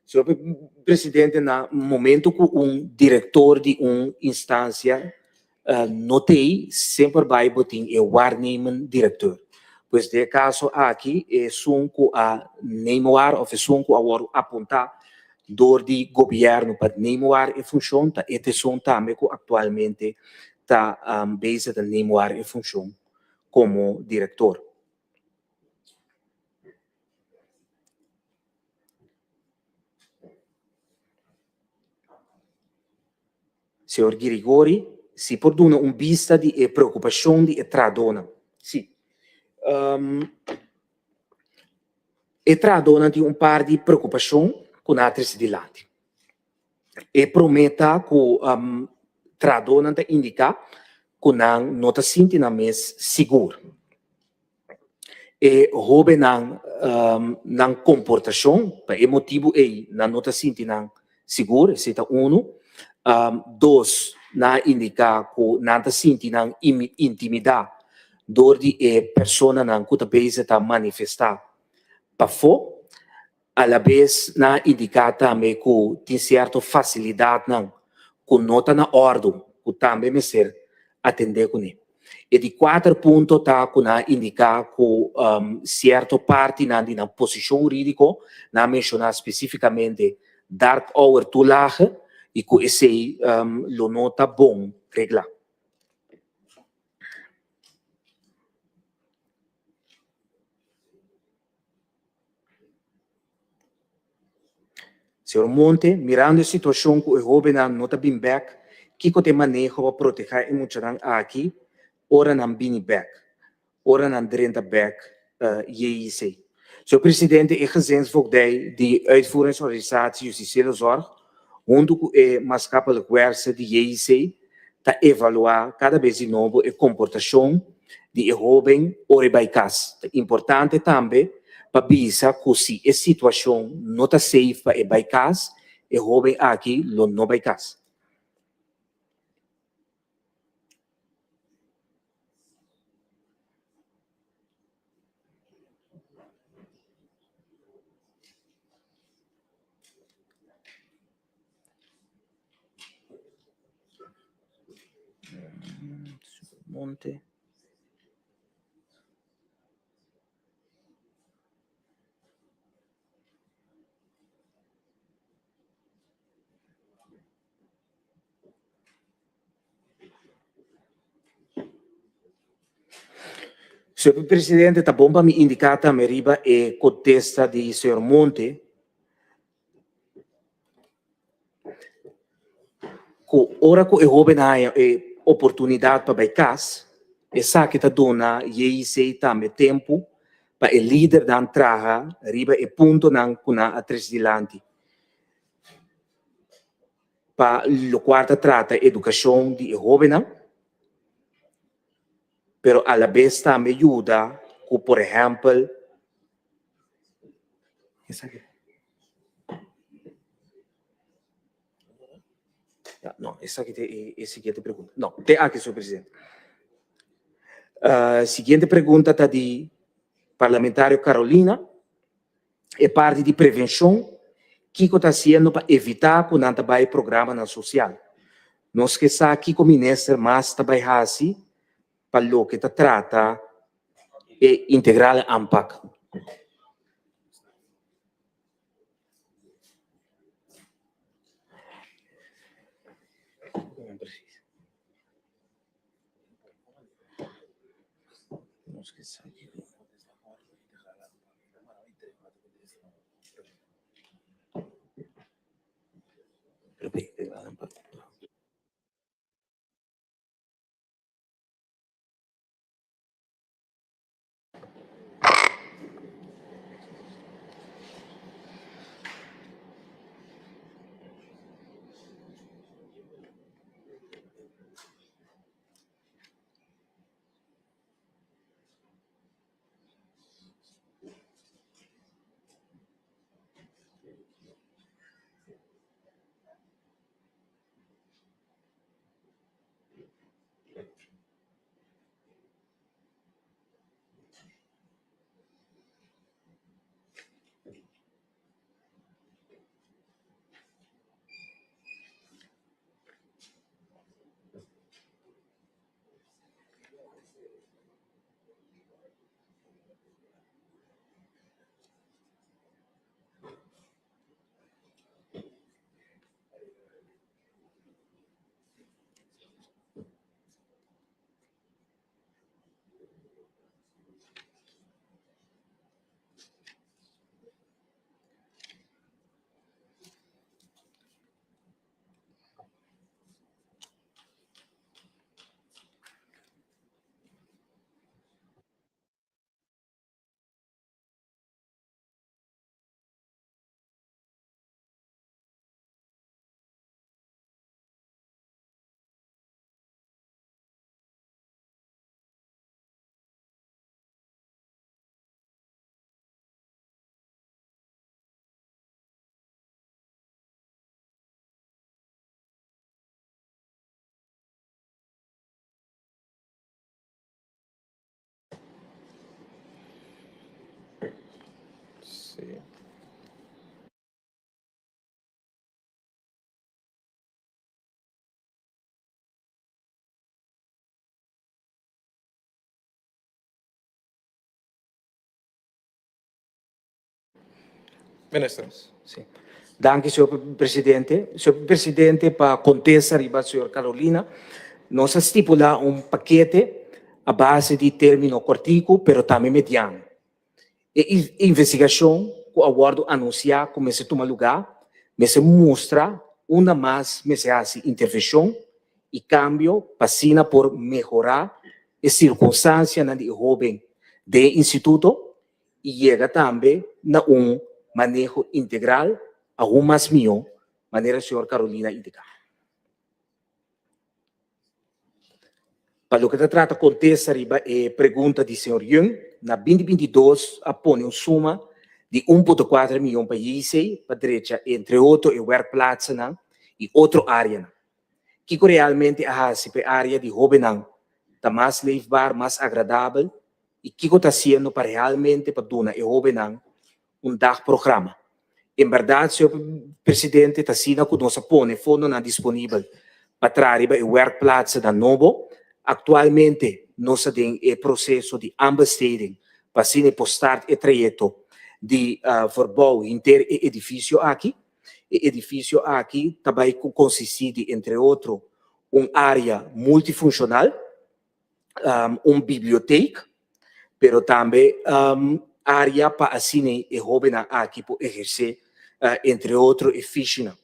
Senhor presidente, no momento que diretor de uma instância notei, sempre vai botar o waarnemend diretor. Pois, de caso aqui, é que a nemoar, ou que agora apontar, do governo para nemoar a função, e é também que atualmente está base de nemoar a função como diretor. Senhor Grigori, se por dar vista de preocupação de Tradona. Sim. Tradona tem par de preocupação com a atriz de lado. e prometa que trador não indica que não está sentindo mais seguro. E houve não comportação, para o motivo não está sentindo seguro, esse é dois, não indica que não está sentindo intimidade, dor de pessoa não que está manifestar para fora. A la vez, na indicar também que tem certa facilidade, não, que não está na ordem, que também me ser atender com ele. E de 4 pontos, tá, que na indicar que certa parte na posição jurídica, na mencionar especificamente dark hour toelage, e que esse lo nota bom regla. Senhor Monte, mirando a situação que o jovem não está bem back, que te maneja para proteger a emoção aqui, ora não bem back, ora não drenta back, JIC. Senhor Presidente, ik gezien voor de uitvoeringsorganisatie Justitiële Zorg, onde o maatschappelijk werk de JIC, te evaluar cada vez de novo a comportação de jovem ora bij cas. Importante também, para bisa que se a situação não está safe para ir casa, e jovem aqui não vai casa. Monte. Senhor Presidente, está bom para me indicar também riba e contesta de Senhor Monte, que ora que o jovem tem oportunidade para ir casa, e sabe que está dando e sei também tempo para o líder da entrada riba e ponto não kuna atrás dilante. Para o quarto trata educação de jovem, pero a la vez também ajuda, que, por exemplo, não, essa aqui é a seguinte pergunta. Não, tem aqui, senhor presidente. Seguinte pergunta está de parlamentário Carolina, é parte de prevenção, que está fazendo para evitar que não trabalhe programa na social. Nós que sabe que o ministro mais trabalha assim, para o que trata e integrar o ANPAC. Minister. Sim. Danke, senhor presidente. Senhor presidente, para contestar riba, senhor Carolina, nós estipula paquete a base de término cortico, pero também mediano. E investigação, o aguardo anunciar como se toma lugar, mas se mostra uma mais, mas se hace intervenção e cambio, passina por melhorar as circunstâncias na de jovem de instituto e chega também na manejo integral, aún mais melhor, maneira a senhora Carolina indicar. Para o que trata contesta a pergunta do senhor Jung, na 2022 apone uma suma de 1,4 milhão para ICI, para a direita, entre outros, e werkplaatsen e outra área. Que realmente a área de jovem está mais leefbaar, mais agradável, e que está sendo para realmente para dar a jovem dagprogramma. Em verdade, senhor presidente, está sendo que nós põe fundo disponível para trazer o werkplaatsen da novo. Actualmente, nós temos o processo de aanbesteding para se postar o trajeto de verbouw inter edifício aqui. O edifício aqui também consiste, entre outros, área multifuncional, biblioteca, pero também área para assim o jovem aqui por exercer, entre outros, oficina.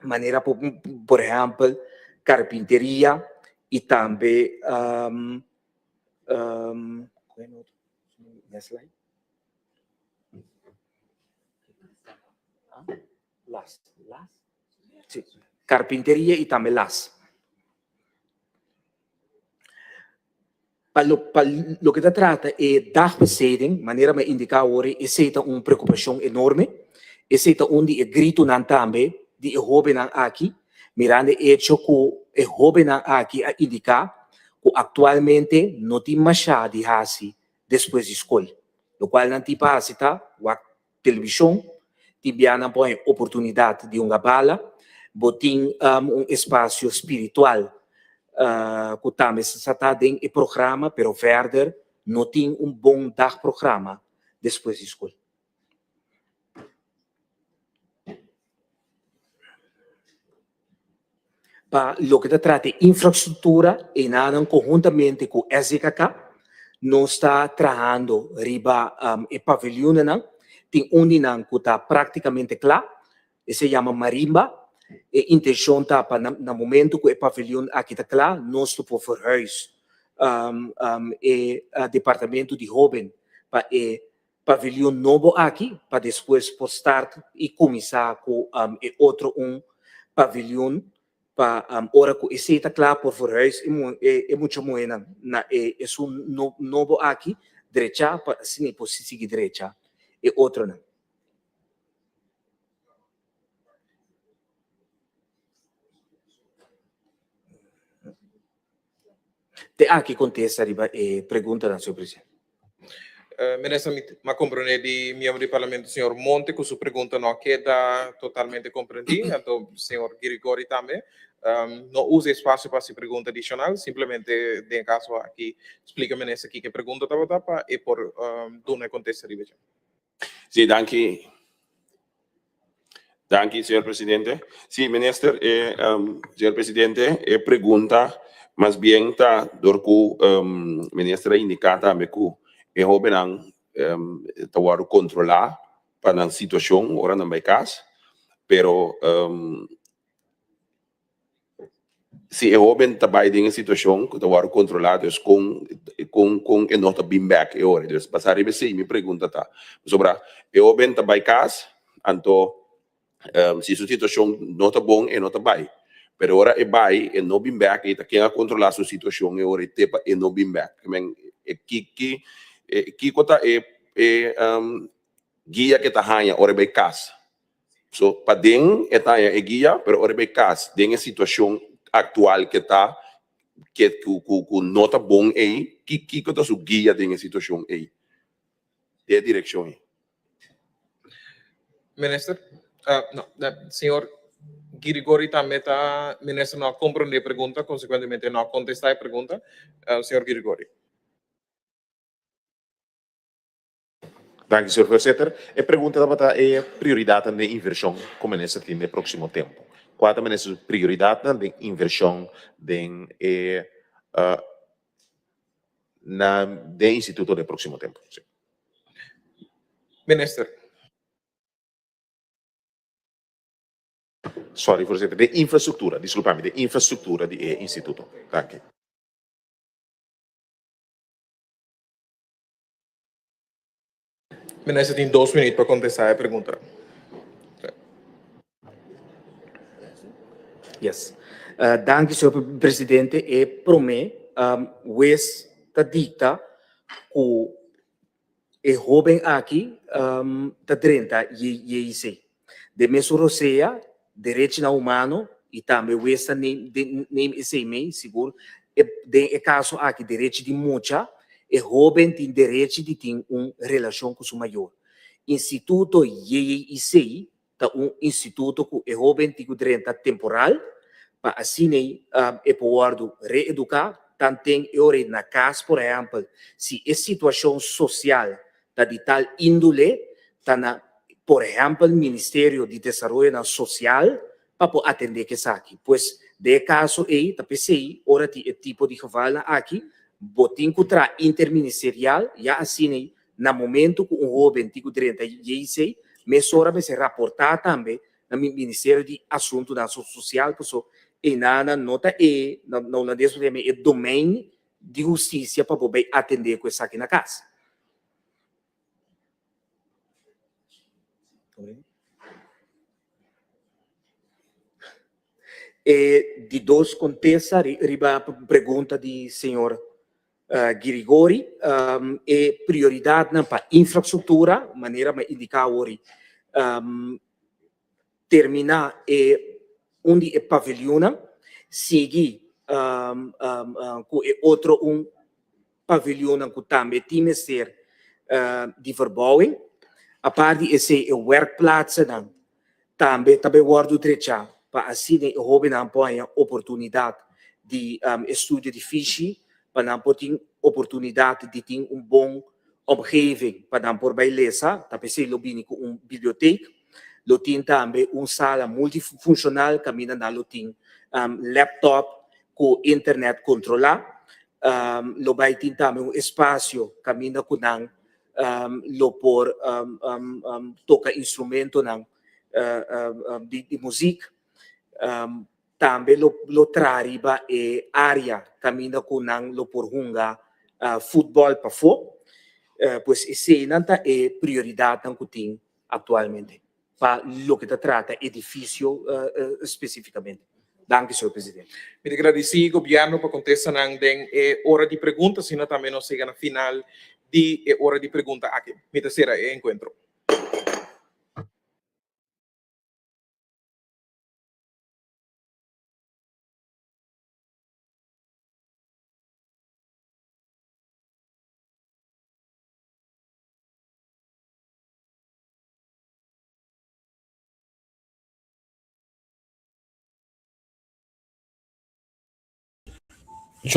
Maneira, por exemplo, carpinteria e também carpinteria e também las. Para o que trata é dagbesteding, maneira me indicar hoje, é uma preocupação enorme, é onde é grito não também de jovem aqui, mirando o hecho que o jovem aqui a indicar que atualmente não tem mais de fazer depois de escola, o qual não tem para a televisão, tibiana põe oportunidade de uma bala, botin espaço espiritual, que também está dentro do programa, pero verder não tem bom dagprogramma depois de escola. Para o que trata de infraestrutura, e nada conjuntamente com o SKK, nós está trabalhando riba o pavilhão, tem onde que está praticamente claro, se chama Marimba, e a intenção está para no momento que o pavilhão aqui está claro, nós estamos por verhuis o departamento de jovem para o pavilhão novo aqui, para depois postar e começar com outro pavilhão para hora que esse está claro por verhuis é muito moeda é novo aqui direita para assim por seguir direita e outro não. Te aqui contesta a pergunta do senhor presidente. Minister, ma compreendi membro do Parlamento, senhor Monte, que sua pergunta não queda totalmente compreendida, então, senhor Grigori também. Não use espaço para essa pergunta adicional, simplesmente, de caso aqui, explica, minister, que pergunta estava e por dona contesta de vez. Sim, danke. Danke, senhor presidente. Sim, minister, senhor presidente, pergunta, mas bem está, dorco, ministra indicata me que é jovem tawar controlar para a situação ora não vai caso, pero se é jovem trabalha em situação que tawar controlar dus com e nota bem back e ora dus passar e se me pergunta tá sobre é jovem trabalha caso anto se sua situação não tá bom e não tá bem, pero ora é bem e não bem back e tá quem a controlar sua situação e ora tepa e não bem back, men é que kota guia que tá hanha ora bem casa, so para den é guia, pero ora bem casa den a situação atual que tá que não tá bom aí que kota su guia den a situação aí é direção aí. Minister, não, senhor Grigori também está, ministro não compreende a pergunta, consequentemente não contesta a pergunta, senhor Grigori. Dank u, senhor voorzitter. A pergunta da é prioridade de inversão que o ministro tem no próximo tempo. Qual é a prioridade de inversão de instituto no próximo tempo? Sim. Minister. Sorry, voorzitter. De infrastructuur, disculpa-me, de infrastructuur di instituto. Dank u. Minister tem 2 minutos para contestar a pergunta. Yes. Dank u, senhor presidente. E para mim, esta dita que é jovem aqui, está 30 e isso. De mesura seja, direito na humano, e também esta nem esse meio, seguro, é caso aqui, direito de muita, é jovem tem direito de ter uma relação com o maior. Instituto IEIC, tá instituto que é jovem tem direito temporal, para assim é poder reeducar, também é na casa, por exemplo, se é situação social tá de tal índole, tá na, por exemplo, Ministério de Desenvolvimento Social, para atender que aqui. Pois, de caso aí, tá pensei, ora tipo de geval aqui, botin contra interministerial, já assim, na momento que jovem tem 36, mas ora vai se rapportar também no Ministério de Assuntos Social, pessoal, e na nota e na holandês é domain de justiça para poder atender com isso aqui na casa. E de 2 contesta riba pergunta de senhor Girigori, é prioridade para infraestrutura, maneira de indicar hoje, terminar onde é pavilhão, seguir com outro pavilhão que também tem que ser de verbouwing, a parte desse werkplaats também guardo trecha para assim o jovem não ponha oportunidade de estudo de fiche, para não ter oportunidade de ter bom omgeving, para não por beleza, também se lo bini com biblioteca, lo tem também sala multifuncional, caminha na lo tem laptop com internet controlar, lo vai ter também espaço, caminha com lo por toca instrumento de música, também lo trariba e área caminha com lo por hunga futebol para fo, pois esse é prioridade que tem atualmente para lo que trata edifício especificamente. Danke, senhor presidente. Me agradeci ao governo para contestar na hora de pergunta, senão também não chega na final de hora de pergunta aqui. Me terceira encontro.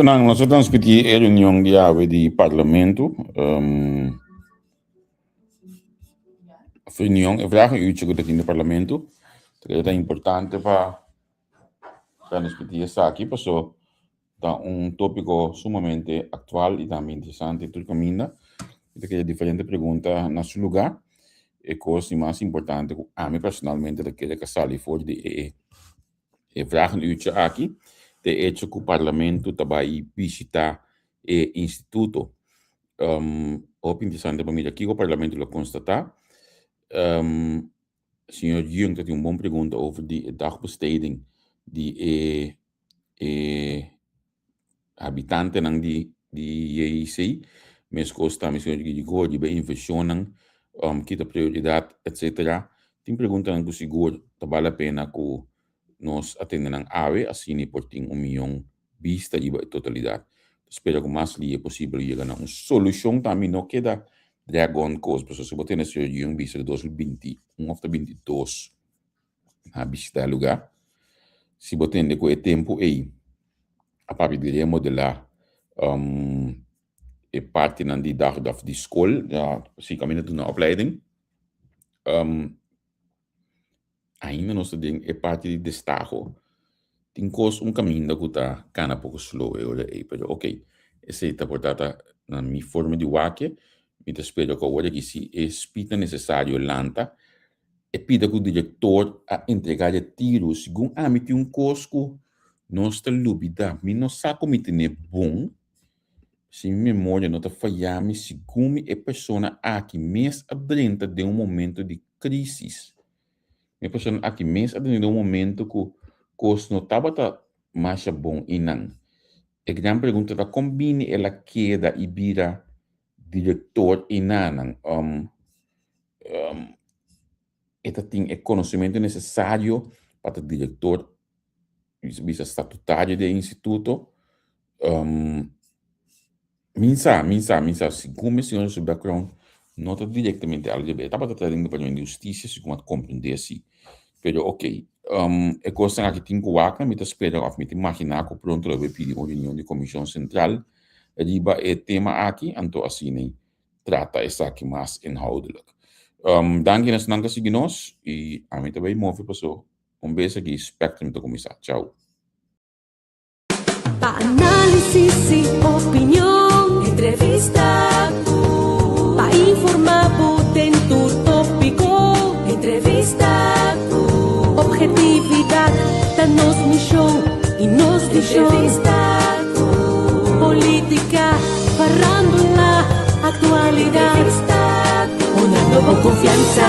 Nós estamos pedindo a reunião de ave de parlamento. A reunião é vragen uurtje que in het parlamento. Het is importante para nós pedir isso aqui, porque é tópico sumamente atual e também interessante tudo caminho. E que diferente pergunta no seu lugar. E coisa mais importante, a mim personalmente, que sali for de vragen uurtje aqui. De hecho que o parlamento vai visitar o instituto. Interessante para mim aqui o parlamento lo constatar. Senhor Jung tem boa pergunta over die dagbesteding die habitanten ng di JEC. Mas costa mi senhor Gigor de investimentos kita prioridade etc. Tem pergunta ng siguro vale a pena que nós atendemos a AVE, assim por ter 1 milhão vista de totalidade. Espero que o mais livre possível chegar a uma solução também não queda dragon cost, porque se você tem esse um vista de 2021 ou 2022 a visitar o lugar, se você tem o tempo aí, a partir de modelar é parte nan die dag of die school, ja, sim caminho de uma opleiding. Ainda nós temos é parte de destaco. Tem coisa caminho que tá cana pouco slow, olha aí, pero ok, esse tá portata na minha forma de wake, me espero que olha que se é necessário lanta, e pida que o diretor a entregar tiro segundo me tem cosco nós tá lubida, me não sabe como é bom. Se minha memória não está falhando, segundo é pessoa aqui mês adrenta de momento de crise. É pessoa aqui mês adrenta de momento que coisa não estava mais bom e não. A grande pergunta é como ela queda e vira diretor e não. Ela tem o conhecimento necessário para o diretor, visa estatutário do instituto. Minsa, segundo o seu background, não está diretamente LGBT. Estava tratando para a justiça, segundo compreender assim. Pero ok, é coisa que tem que waka, me espera of me imaginar que pronto vai pedir uma reunião de comissão central. Riba é tema aqui, então assim nem trata essa aqui mais inhoudelijk. Dank nas nanka signos e a mim também move pessoa. Beijo aqui, Spectrum da comissão. Tchau. Pa-análisis y opinión, entrevista pa-informar dentro tópico, entrevista objetividad, danos misión y nos entrevista política, farándula, actualidad, una nueva confianza.